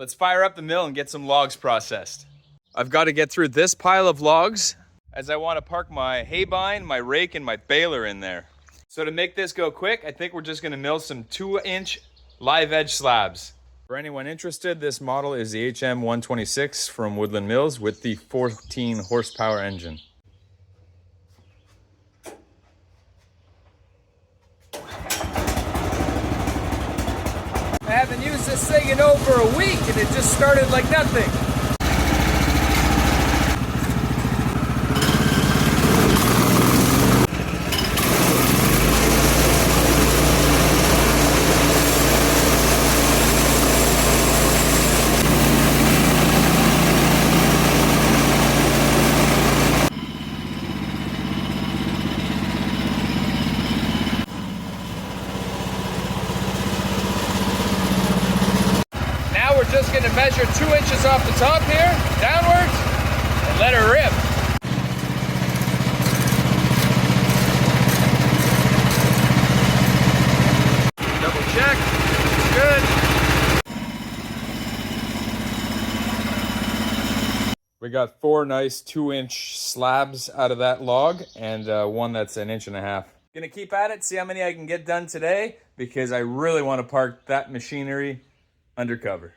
Let's fire up the mill and get some logs processed. I've got to get through this pile of logs as I want to park my hay bine, my rake, and my baler in there. So to make this go quick, I think we're just going to mill some 2-inch live edge slabs. For anyone interested, this model is the HM126 from Woodland Mills with the 14 horsepower engine. I haven't used this thing in over a week and it just started like nothing. We're just going to measure 2 inches off the top here, downwards, and let her rip. Double check, good. We got 4 nice 2-inch slabs out of that log and one that's 1.5 inches. Gonna keep at it, see how many I can get done today because I really want to park that machinery undercover.